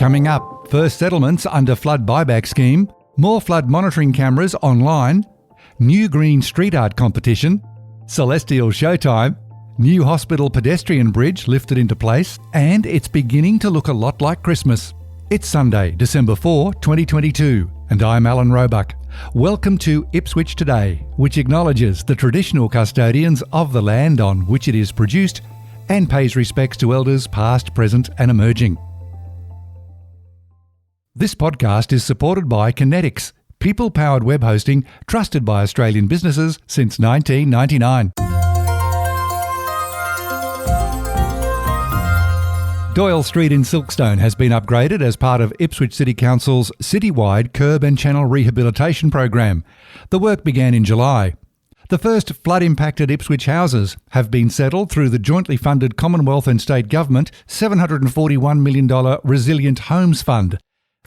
Coming up, first settlements under flood buyback scheme, more flood monitoring cameras online, new green street art competition, celestial showtime, new hospital pedestrian bridge lifted into place, and it's beginning to look a lot like Christmas. It's Sunday, December 4, 2022, and I'm Alan Roebuck. Welcome to Ipswich Today, which acknowledges the traditional custodians of the land on which it is produced and pays respects to elders past, present and emerging. This podcast is supported by Kinetics, people-powered web hosting trusted by Australian businesses since 1999. Doyle Street in Silkstone has been upgraded as part of Ipswich City Council's citywide curb and channel rehabilitation program. The work began in July. The first flood-impacted Ipswich houses have been settled through the jointly funded Commonwealth and State Government $741 million Resilient Homes Fund,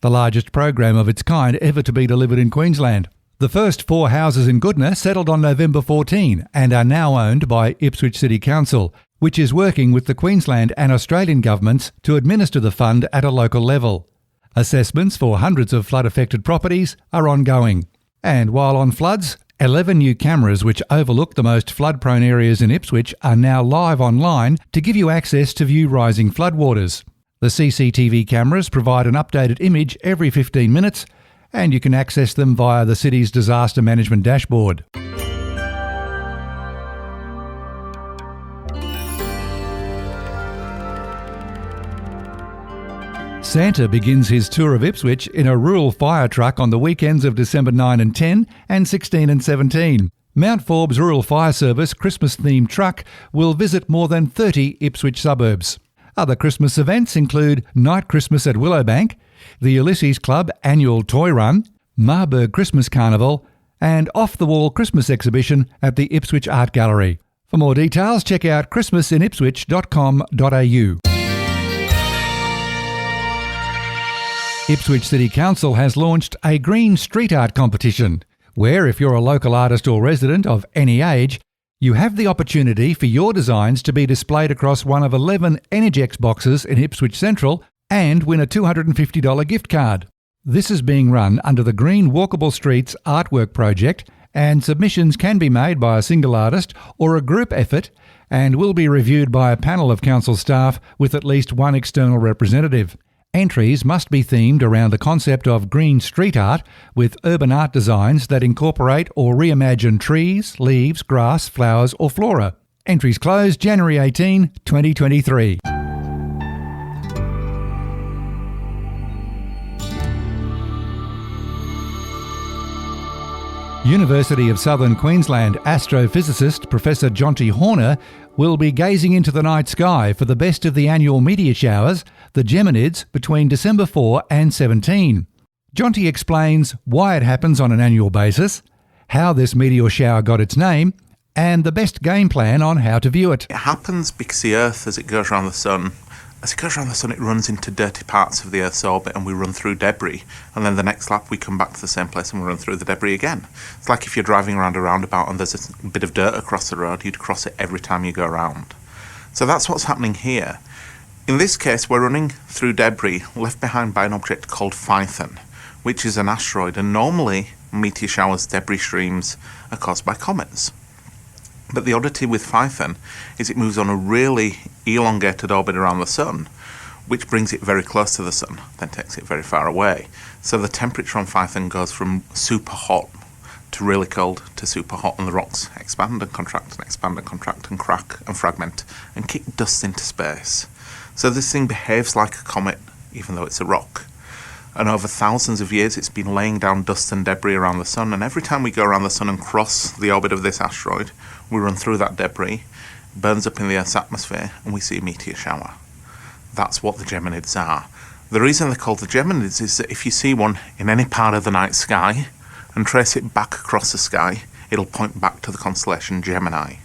the largest program of its kind ever to be delivered in Queensland. The first 4 houses in Goodna settled on November 14 and are now owned by Ipswich City Council, which is working with the Queensland and Australian governments to administer the fund at a local level. Assessments for hundreds of flood-affected properties are ongoing. And while on floods, 11 new cameras which overlook the most flood-prone areas in Ipswich are now live online to give you access to view rising floodwaters. The CCTV cameras provide an updated image every 15 minutes, and you can access them via the city's disaster management dashboard. Santa begins his tour of Ipswich in a rural fire truck on the weekends of December 9 and 10 and 16 and 17. Mount Forbes Rural Fire Service Christmas-themed truck will visit more than 30 Ipswich suburbs. Other Christmas events include Night Christmas at Willowbank, the Ulysses Club Annual Toy Run, Marburg Christmas Carnival, and Off-the-Wall Christmas Exhibition at the Ipswich Art Gallery. For more details, check out christmasinipswich.com.au. Ipswich City Council has launched a green street art competition, where if you're a local artist or resident of any age, you have the opportunity for your designs to be displayed across one of 11 Energex boxes in Ipswich Central and win a $250 gift card. This is being run under the Green Walkable Streets artwork project, and submissions can be made by a single artist or a group effort and will be reviewed by a panel of council staff with at least one external representative. Entries must be themed around the concept of green street art with urban art designs that incorporate or reimagine trees, leaves, grass, flowers or flora. Entries close January 18, 2023. University of Southern Queensland astrophysicist Professor Jonti Horner will be gazing into the night sky for the best of the annual meteor showers, the Geminids, between December 4 and 17. Jonti explains why it happens on an annual basis, how this meteor shower got its name, and the best game plan on how to view it. It happens because the Earth, as it goes around the Sun, it runs into dirty parts of the Earth's orbit and we run through debris. And then the next lap we come back to the same place and we run through the debris again. It's like if you're driving around a roundabout and there's a bit of dirt across the road, you'd cross it every time you go around. So that's what's happening here. In this case, we're running through debris left behind by an object called Phaethon, which is an asteroid. And normally, meteor showers, debris streams are caused by comets. But the oddity with Phaethon is it moves on a really elongated orbit around the Sun, which brings it very close to the Sun, then takes it very far away. So the temperature on Phaethon goes from super hot to really cold to super hot, and the rocks expand and contract and expand and contract and crack and fragment and kick dust into space. So this thing behaves like a comet, even though it's a rock. And over thousands of years, it's been laying down dust and debris around the Sun. And every time we go around the Sun and cross the orbit of this asteroid, we run through that debris, burns up in the Earth's atmosphere, and we see a meteor shower. That's what the Geminids are. The reason they're called the Geminids is that if you see one in any part of the night sky and trace it back across the sky, it'll point back to the constellation Gemini.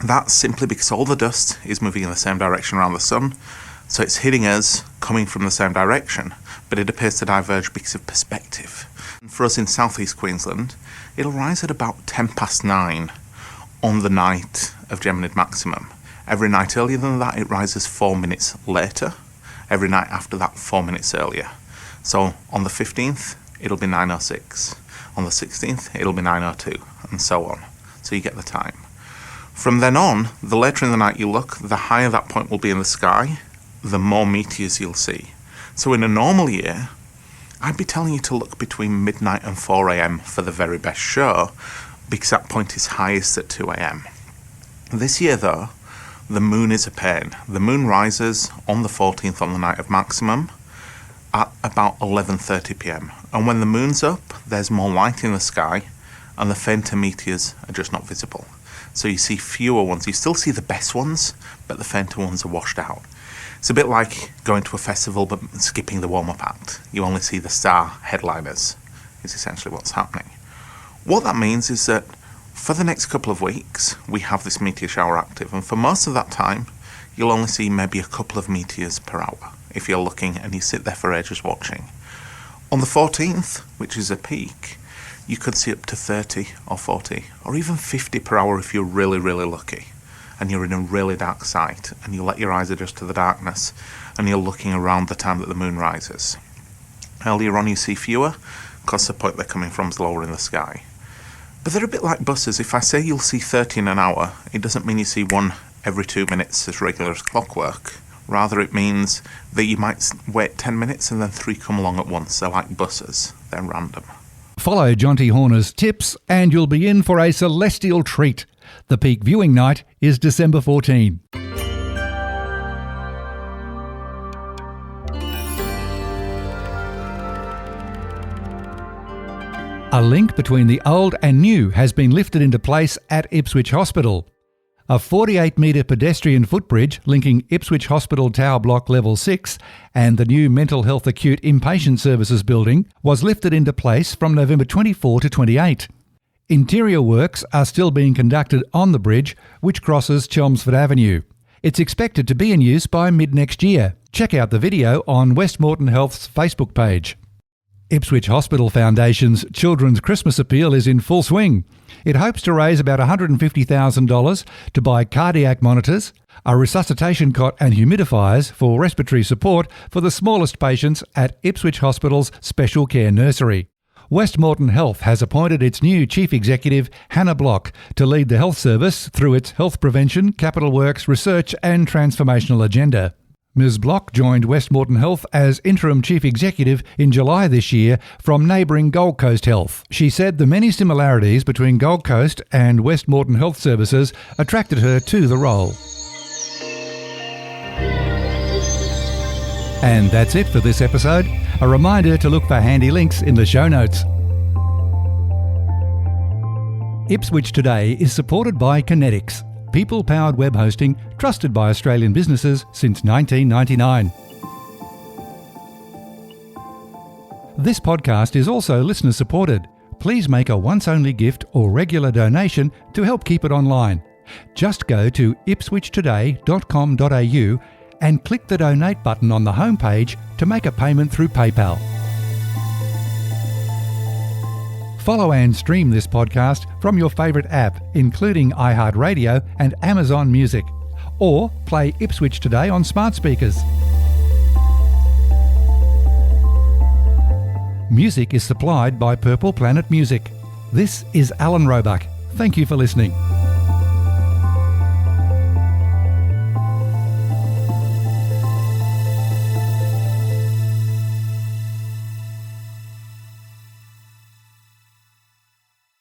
That's simply because all the dust is moving in the same direction around the Sun, so it's hitting us coming from the same direction, but it appears to diverge because of perspective. And for us in southeast Queensland, it'll rise at about 9:10 on the night of Geminid maximum. Every night earlier than that, it rises 4 minutes later. every night after that 4 minutes earlier. So on the 15th, it'll be 9:06. On the 16th, it'll be 9:02, and so on. So you get the time. From then on, the later in the night you look, the higher that point will be in the sky, the more meteors you'll see. So in a normal year, I'd be telling you to look between midnight and 4 a.m. for the very best show, because that point is highest at 2 a.m. This year, though, the moon is a pain. The moon rises on the 14th on the night of maximum at about 11:30 p.m. And when the moon's up, there's more light in the sky, and the fainter meteors are just not visible. So you see fewer ones. You still see the best ones, but the fainter ones are washed out. It's a bit like going to a festival but skipping the warm-up act. You only see the star headliners, is essentially what's happening. What that means is that for the next couple of weeks, we have this meteor shower active, and for most of that time, you'll only see maybe a couple of meteors per hour if you're looking and you sit there for ages watching. On the 14th, which is a peak, you could see up to 30 or 40 or even 50 per hour if you're really, really lucky and you're in a really dark site and you let your eyes adjust to the darkness and you're looking around the time that the moon rises. Earlier on you see fewer because the point they're coming from is lower in the sky. But they're a bit like buses. If I say you'll see 30 in an hour, it doesn't mean you see one every 2 minutes as regular as clockwork. Rather, it means that you might wait 10 minutes and then 3 come along at once. They're like buses. They're random. Follow Jonti Horner's tips and you'll be in for a celestial treat. The peak viewing night is December 14. A link between the old and new has been lifted into place at Ipswich Hospital. A 48-metre pedestrian footbridge linking Ipswich Hospital Tower Block Level 6 and the new Mental Health Acute Inpatient Services building was lifted into place from November 24 to 28. Interior works are still being conducted on the bridge, which crosses Chelmsford Avenue. It's expected to be in use by mid-next year. Check out the video on Westmoreton Health's Facebook page. Ipswich Hospital Foundation's Children's Christmas Appeal is in full swing. It hopes to raise about $150,000 to buy cardiac monitors, a resuscitation cot and humidifiers for respiratory support for the smallest patients at Ipswich Hospital's Special Care Nursery. Westmoreton Health has appointed its new Chief Executive, Hannah Block, to lead the health service through its health prevention, capital works, research and transformational agenda. Ms Block joined Westmoreton Health as Interim Chief Executive in July this year from neighbouring Gold Coast Health. She said the many similarities between Gold Coast and Westmoreton Health Services attracted her to the role. And that's it for this episode. A reminder to look for handy links in the show notes. Ipswich Today is supported by Kinetics, people-powered web hosting trusted by Australian businesses since 1999. This podcast is also listener-supported. Please make a once-only gift or regular donation to help keep it online. Just go to ipswichtoday.com.au and click the donate button on the homepage to make a payment through PayPal. Follow and stream this podcast from your favourite app, including iHeartRadio and Amazon Music, or play Ipswich Today on smart speakers. Music is supplied by Purple Planet Music. This is Alan Roebuck. Thank you for listening.